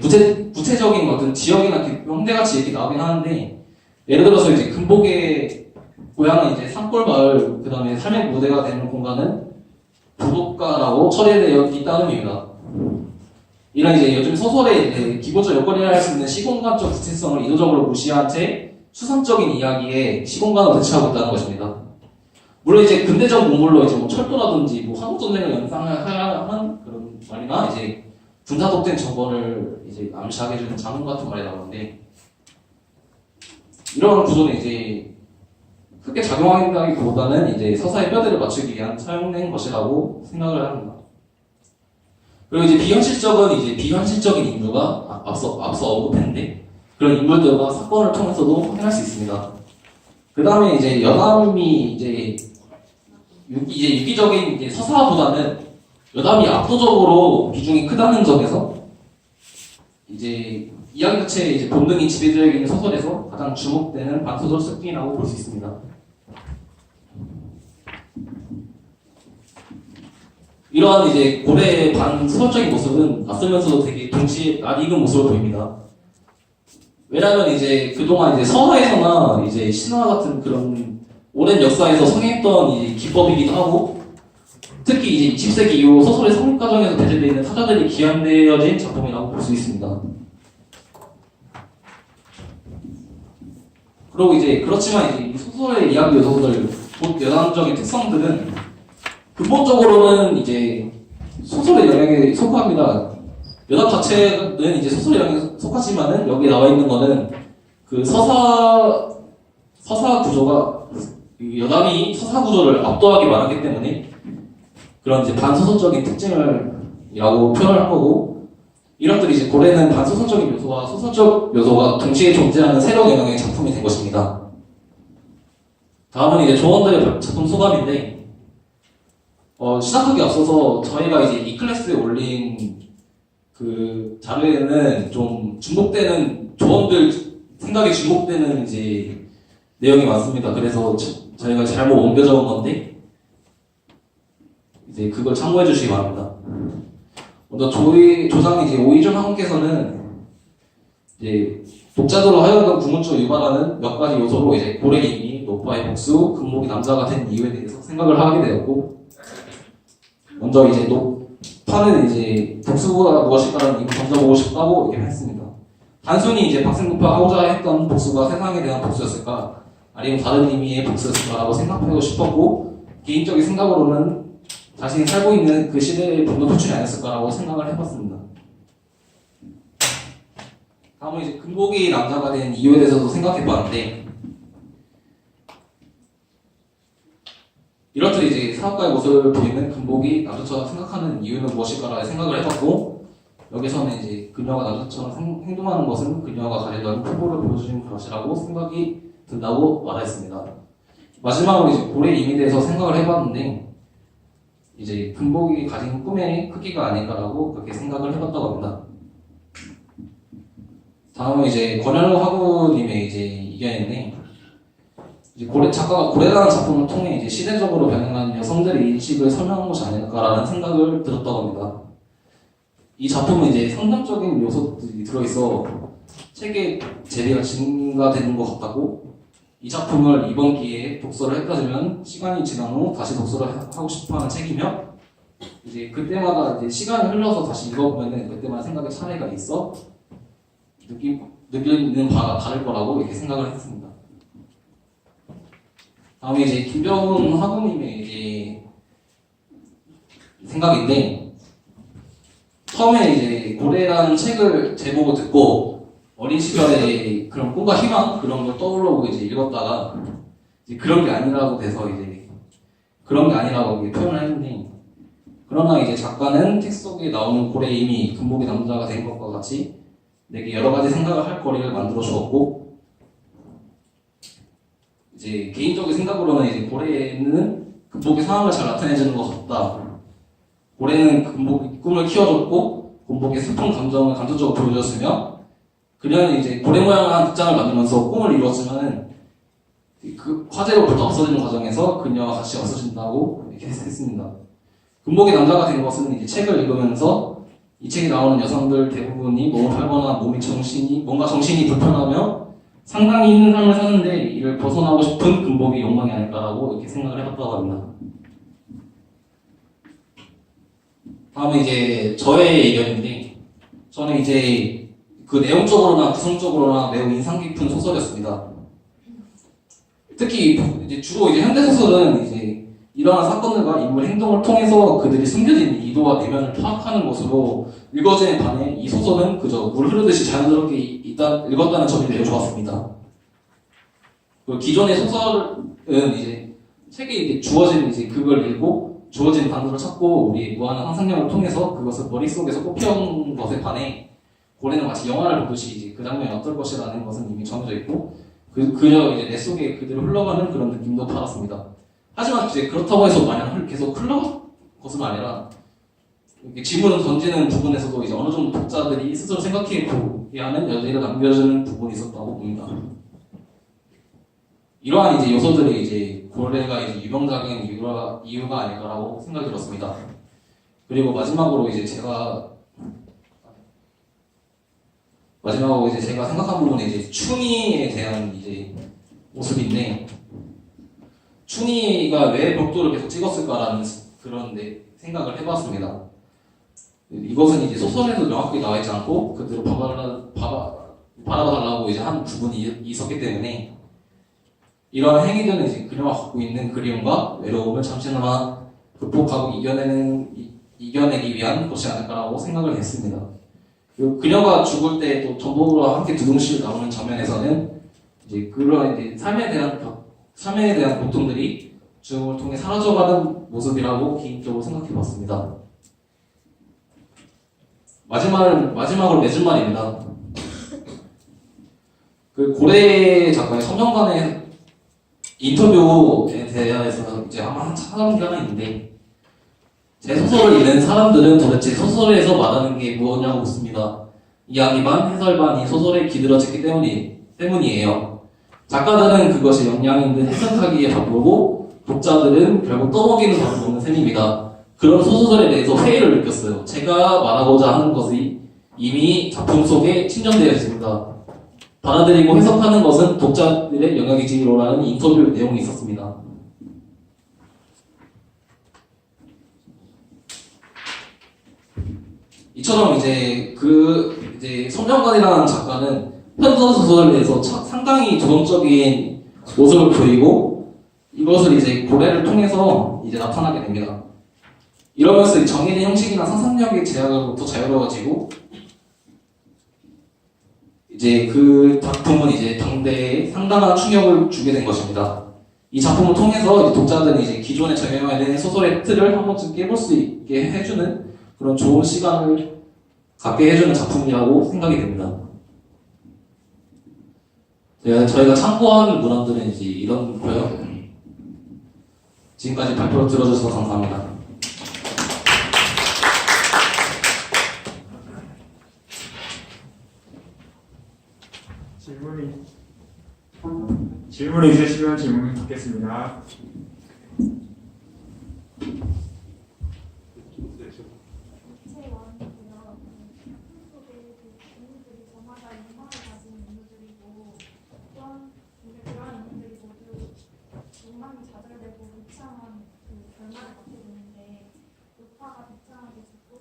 구체적인 어떤 지역이나 형태같이 이렇게 나오긴 하는데, 예를 들어서 이제 금복의 고향은 이제 산골마을, 그 다음에 삶의 무대가 되는 공간은 부둣가라고 처리되어 있다는 의미입니다. 이런 이제 요즘 소설의 기본적 요건이라 할 수 있는 시공간적 구체성을 의도적으로 무시한 채 추상적인 이야기에 시공간을 대체하고 있다는 것입니다. 물론 이제 근대적 문물로 이제 뭐 철도라든지 뭐 한국전쟁을 연상하는 그런 말이나 이제 군사독된 정권을 이제 암시하게 해주는 장군 같은 말이 나오는데, 이런 구조는 이제 크게 작용한다기보다는 이제 서사의 뼈대를 맞추기 위한 사용된 것이라고 생각을 합니다. 그리고 이제 비현실적인 인물가 앞서 언급했는데, 그런 인물들과 사건을 통해서도 확인할 수 있습니다. 그 다음에 이제 여담이 이제 유기적인 이제 서사보다는 여담이 압도적으로 비중이 크다는 점에서 이제 이야기 자체의 이제 본능이 지배되어 있는 소설에서 가장 주목되는 반소설 특징이라고 볼 수 있습니다. 이러한 이제 고래의 반소설적인 모습은 낯설면서도 되게 동시에 낯익은 모습으로 보입니다. 왜냐하면 이제 그동안 이제 서사에서나 이제 신화 같은 그런 오랜 역사에서 성행했던 이 기법이기도 하고, 특히 이제 20세기 이후 소설의 성립 과정에서 대체되어 있는 타자들이 기한되어진 작품이라고 볼 수 있습니다. 그리고 이제 그렇지만 이제 이 소설의 이야기 요소들, 곧 여담적인 특성들은 근본적으로는 이제 소설의 영역에 속합니다. 여담 자체는 이제 소설의 영역에 속하지만은 여기 나와 있는 거는 그 서사 구조가 여담이 서사 구조를 압도하게 말하기 때문에 그런 이제 반소설적인 특징을이라고 표현을 한 거고, 이런들이 이제 고래는 반소설적인 요소와 소설적 요소가 동시에 존재하는 새로운 영역의 작품이 된 것입니다. 다음은 이제 조원들의 작품 소감인데, 시작하기 앞서서 저희가 이제 이 클래스에 올린 그 자료에는 좀 중복되는 조원들 생각이 중복되는 이제 내용이 많습니다. 그래서 저희가 잘못 옮겨 적은 건데 이제 그걸 참고해 주시기 바랍니다. 먼저 조장 이제 오이준 학원께서는 이제 독자들로 하여금 궁금증을 유발하는 몇 가지 요소로 이제 고래의 의미, 노파의 복수, 금목이 남자가 된 이유에 대해서 생각을 하게 되었고, 먼저 이제 노파는 이제 복수가 무엇일까라는 의미를 던져보고 싶다고 얘기를 했습니다. 단순히 이제 박생노파가 하고자 했던 복수가 세상에 대한 복수였을까, 아니면 다른 의미의 복수였을까라고 생각하고 싶었고, 개인적인 생각으로는 자신이 살고 있는 그 시대의 분노 표출이 아니었을까라고 생각을 해봤습니다. 다음은 이제 금복이 남자가 된 이유에 대해서도 생각해봤는데, 이렇듯 이제 사업가의 모습을 보이는 금복이 남자처럼 생각하는 이유는 무엇일까라는 생각을 해봤고, 여기서는 이제 그녀가 남자처럼 행동하는 것은 그녀가 가지던 풍보를 보여주는 것이라고 생각이 든다고 말했습니다. 마지막으로 이제 고래의 의미에 대해서 생각을 해봤는데, 이제 금복이 가진 꿈의 크기가 아닐까라고 그렇게 생각을 해봤다고 합니다. 다음은 이제 권현우 학우님의 이제 의견인데, 이제 작가가 고래라는 작품을 통해 이제 시대적으로 변해가는 여성들의 인식을 설명한 것이 아닐까라는 생각을 들었다고 합니다. 이 작품은 이제 상담적인 요소들이 들어있어 책의 재미가 증가되는 것 같다고, 이 작품을 이번 기회에 독서를 했다면 시간이 지난 후 다시 독서를 하고 싶어하는 책이며, 이제 그때마다 이제 시간이 흘러서 다시 읽어보면은 그때마다 생각의 차이가 있어 느끼는 바가 다를 거라고 이렇게 생각을 했습니다. 다음에 이제 김병훈 학우님의 이제 생각인데, 처음에 이제 고래라는 책을 제목을 듣고 어린 시절에 그런 꿈과 희망 그런 걸 떠올르고 이제 읽었다가 이제 그런 게 아니라고 돼서 이제 그런 게 아니라고 표현을 했는데, 그러나 이제 작가는 텍스트 속에 나오는 고래의 이미 금복이 남자가 된 것과 같이 내게 여러 가지 생각을 할 거리를 만들어 주었고, 이제 개인적인 생각으로는 이제 고래는 금복의 상황을 잘 나타내주는 것 같다. 고래는 금복의 꿈을 키워줬고 금복의 슬픈 감정을 간접적으로 보여줬으며, 그녀는 이제 고래 모양한 극장을 만들면서 꿈을 이루었지만은 그 화재로부터 없어지는 과정에서 그녀와 같이 없어진다고 이렇게 했습니다. 금복의 남자가 된 것은 이제 책을 읽으면서 이 책에 나오는 여성들 대부분이 몸을 팔거나 뭔가 정신이 불편하며 상당히 힘든 삶을 사는데 이를 벗어나고 싶은 금복의 욕망이 아닐까라고 이렇게 생각을 해봤다고 합니다. 다음은 이제 저의 의견인데, 저는 이제 그 내용적으로나 구성적으로나 매우 인상 깊은 소설이었습니다. 특히 이제 주로 이제 현대 소설은 이제 일어난 사건들과 인물 행동을 통해서 그들이 숨겨진 의도와 내면을 파악하는 것으로 읽어지는 반해 이 소설은 그저 물 흐르듯이 자연스럽게 읽었다는 점이 매우 좋았습니다. 기존의 소설은 이제 책에 이제 주어진 이제 그걸 읽고 주어진 단서를 찾고 우리의 무한한 상상력을 통해서 그것을 머릿속에서 뽑혀온 것에 반해 고래는 마치 영화를 보듯이 이제 그 장면이 어떨 것이라는 것은 이미 정해져 있고 그저 이제 내 속에 그대로 흘러가는 그런 느낌도 받았습니다. 하지만 이제 그렇다고 해서 마냥 계속 흘러갈 것은 아니라 질문을 던지는 부분에서도 이제 어느 정도 독자들이 스스로 생각해 보게 하는 여지가 남겨주는 부분이 있었다고 봅니다. 이러한 이제 요소들이 이제 고래가 이제 유명작인 이유가 아닐까라고 생각이 들었습니다. 그리고 마지막으로 이제 제가 생각한 부분은 이제 춘희에 대한 이제 모습인데, 춘희가 왜 벽돌을 계속 찍었을까라는 그런 생각을 해봤습니다. 이것은 이제 소설에도 명확하게 나와 있지 않고 그대로 바라봐달라고 이제 한 부분이 있었기 때문에 이러한 행위들은 이제 그녀가 갖고 있는 그리움과 외로움을 잠시나마 극복하고 이겨내기 위한 것이 아닐까라고 생각을 했습니다. 그리고 그녀가 죽을 때 또 전복으로 함께 두둥실 나오는 장면에서는 이제 그런 이제 삶에 대한 고통들이 죽음을 통해 사라져가는 모습이라고 개인적으로 생각해봤습니다. 마지막으로 맺은 말입니다. 그 고래 작가의 서명관의 인터뷰에 대해서 이제 아마 찾아본 게 하나 있는데, 제 소설을 읽는 사람들은 도대체 소설에서 말하는 게 무엇냐고 묻습니다. 이야기 반, 해설 반이 소설에 기들어졌기 때문이에요. 작가들은 그것이 영양인 듯 해석하기에 바쁘고 독자들은 결국 떠먹이는 밥을 먹는 셈입니다. 그런 소설에 대해서 회의를 느꼈어요. 제가 말하고자 하는 것이 이미 작품 속에 침전되어 있습니다. 받아들이고 해석하는 것은 독자들의 영역이지로라는 인터뷰 내용이 있었습니다. 이처럼 이제 성명관이라는 작가는 편서 소설에 대해서 상당히 조동적인 모습을 보이고 이것을 이제 고래를 통해서 이제 나타나게 됩니다. 이러면서 정해진 형식이나 상상력의 제약으로부터 자유로워지고 이제 그 작품은 이제 당대에 상당한 충격을 주게 된 것입니다. 이 작품을 통해서 이제 독자들은 이제 기존에 정해진 소설의 틀을 한 번쯤 깨볼 수 있게 해주는 그런 좋은 시간을 갖게 해주는 작품이라고 생각이 됩니다. 저희가 참고한 문항들은 이제 이런 거요. 지금까지 발표를 들어주셔서 감사합니다. 질문이 있으시면 질문 받겠습니다. 욕망이 좌절되고 비참한 그 결말을 갖게 되는데 노파가 비참하게 죽고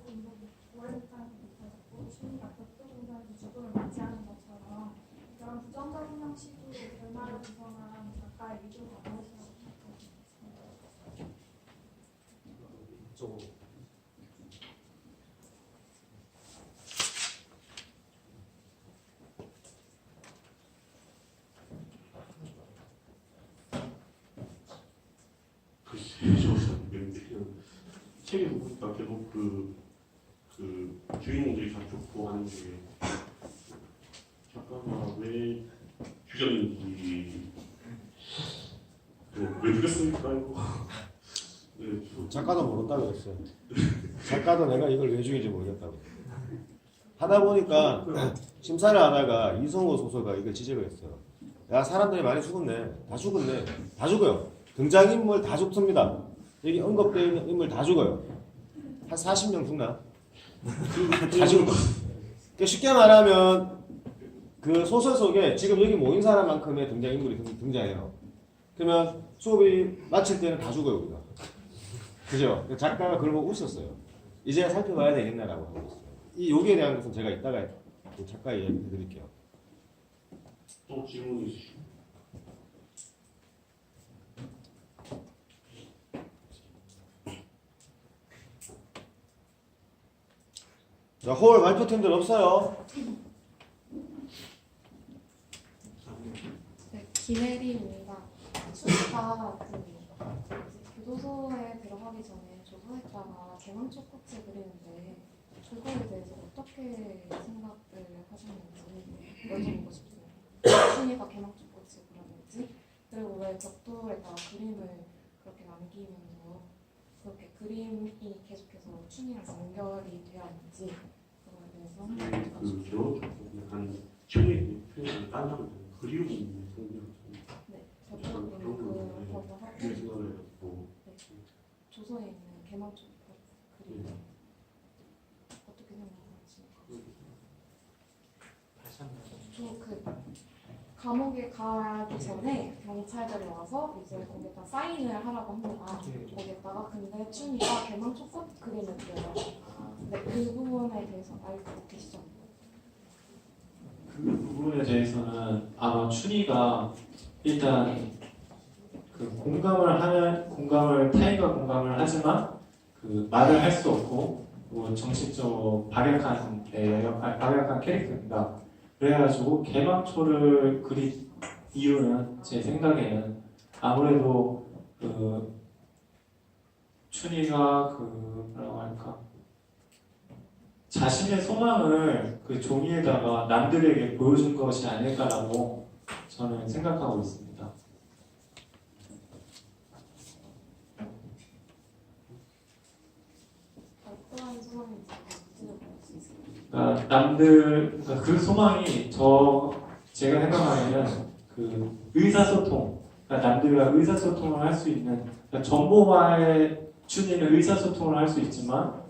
고래 비참하게 죽고 춘희가 벽돌공사에서 죽음을 맞이하는 것처럼 그런 부정적인 형식으로 결말을 구성한 작가의 위주가 무엇이라고 생각하십니까? 책에 보니까 계속 그 주인공들이 다 좋고 하는 게 작가가 왜 죽였는지 왜 죽였습니까 이거 네, 작가도 모른다고 그랬어요. 작가도 내가 이걸 왜 죽인지 모르겠다고. 하다 보니까 심사를 하다가 이성호 소설가 이걸 지적을 했어요. 야, 사람들이 많이 죽었네. 다 죽었네. 다 죽어요. 등장인물 다 죽습니다. 여기 언급되어 있는 인물 다 죽어요. 한 40명 죽나? 다 죽을 거예요. 그러니까 쉽게 말하면 그 소설 속에 지금 여기 모인 사람만큼의 등장인물이 등장해요. 그러면 수업이 마칠 때는 다 죽어요, 우리가. 그죠? 작가가 그걸 보고 웃었어요. 이제 살펴봐야 되겠나라고 하고 있어요. 이 여기에 대한 것은 제가 이따가 작가 이야기 해드릴게요. 또 질문이 있으시죠? 자, 홀 발표팀들 없어요? 네, 김혜리입니다. 춘희가 교도소에 들어가기 전에 조서했다가 개망초 꽃을 그리는데 그거에 대해서 어떻게 생각을 하셨는지 여쭤보고 싶습니다. 춘희가 개망초 꽃을 그렸는지 그리고 왜 벽돌에다가 그림을 그렇게 남기면서 그렇게 그림이 계속해서 춘희랑 연결이 되어 있는지 그거에 대해서 한번 그 약간 춤이 표현을 딴다고 그리움이 있는 성경 네, 벽돌 그림 그거도 하고 생각을 해가지고 조서에 있는 개망초 그림 어떻게 생각하십니까? 저그 감옥에 가기 전에 경찰들이 와서 이제 거기다 사인을 하라고 합니다. 거기다가 근데 춘희가 개망초꽃 그림을 그려요. 네, 그 부분에 대해서 알고 계시죠? 그 부분에 대해서는 아마 춘희가 일단 그 타인과 공감을 하지만 그 말을 할 수 없고 뭐 정신적으로 박약한 캐릭터입니다. 그래가지고 개망초를 그린 이유는 제 생각에는 아무래도 그 춘희가 그 뭐라고 할까 자신의 소망을 그 종이에다가 남들에게 보여준 것이 아닐까라고 저는 생각하고 있습니다. 어떠한 소망인지 여쭤볼 수 있어요? 그러니까 그 소망이 제가 생각하기에는 그 의사소통, 그러니까 남들과 의사소통을 할 수 있는 그러니까 전보와의 춘희는 의사소통을 할 수 있지만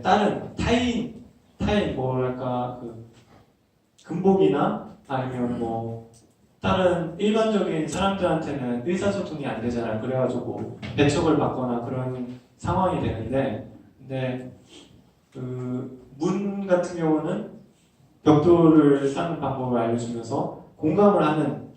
다른 타인 뭐랄까 그 근복이나 아니면 뭐 다른 일반적인 사람들한테는 의사소통이 안 되잖아요. 그래가지고 배척을 받거나 그런 상황이 되는데, 근데 그 문 같은 경우는 벽돌을 쌓는 방법을 알려주면서 공감을 하는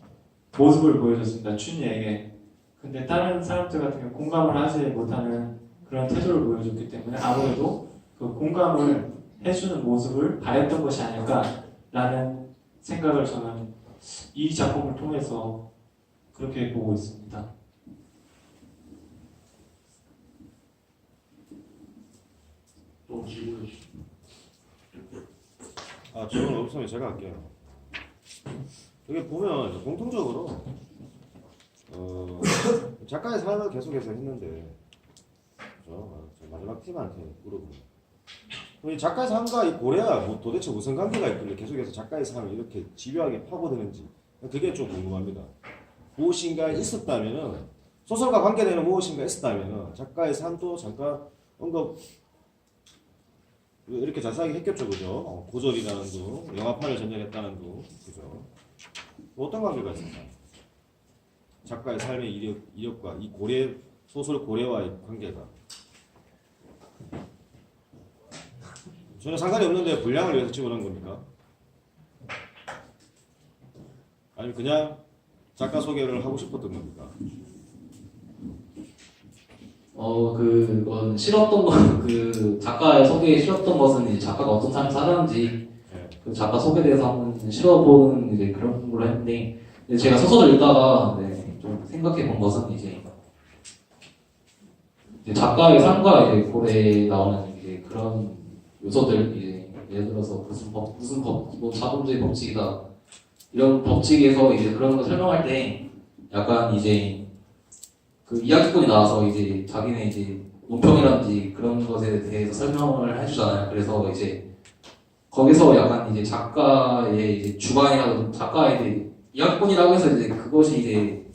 모습을 보여줬습니다. 춘이에게. 근데 다른 사람들 같은 경우 공감을 하지 못하는 그런 태도를 보여줬기 때문에 아무래도 그 공감을 해주는 모습을 바랬던 것이 아닐까라는 생각을 저는 이 작품을 통해서 그렇게 보고 있습니다. 또 질문해 주시죠. 질문 없으면 제가 할게요. 여기 보면 공통적으로 작가의 삶을 계속해서 했는데, 그죠? 저 마지막 팀한테 물어보면 이 작가의 삶과 이 고래가 도대체 무슨 관계가 있길래 계속해서 작가의 삶을 이렇게 집요하게 파고드는지 그게 좀 궁금합니다. 무엇인가 있었다면은, 소설과 관계되는 무엇인가 있었다면은 작가의 삶도 잠깐 언급 이렇게 자세하게 했겠죠, 그죠? 고졸이라는 둥, 영화판을 전전했다는 둥, 그죠? 어떤 관계가 있을까? 작가의 삶의 이력과 이 고래, 소설 고래와의 관계가 전혀 상관이 없는데 분량을 위해서 집어넣은 겁니까? 아니면 그냥 작가 소개를 하고 싶었던 겁니까? 그건 싫었던 건, 그 작가의 소개에 싫었던 것은 이제 작가가 어떤 삶을 살았는지, 네. 그 작가 소개에 대해서 한번 싫어보는 이제 그런 걸로 했는데, 근데 제가 소설을 읽다가 좀 생각해 본 것은 이제 작가의 삶과 이제 고래에 나오는 이제 그런 요소들, 이제 예를 들어서 무슨 법, 뭐 자본주의 법칙이다, 이런 법칙에서 이제 그런 거 설명할 때 약간 이제 그 이야기꾼이 나와서 이제 자기네 이제 논평이라든지 그런 것에 대해서 설명을 해주잖아요. 그래서 이제 거기서 약간 이제 작가의 이제 주관이라든지 작가의 이제 이야기꾼이라고 해서 이제 그것이 이제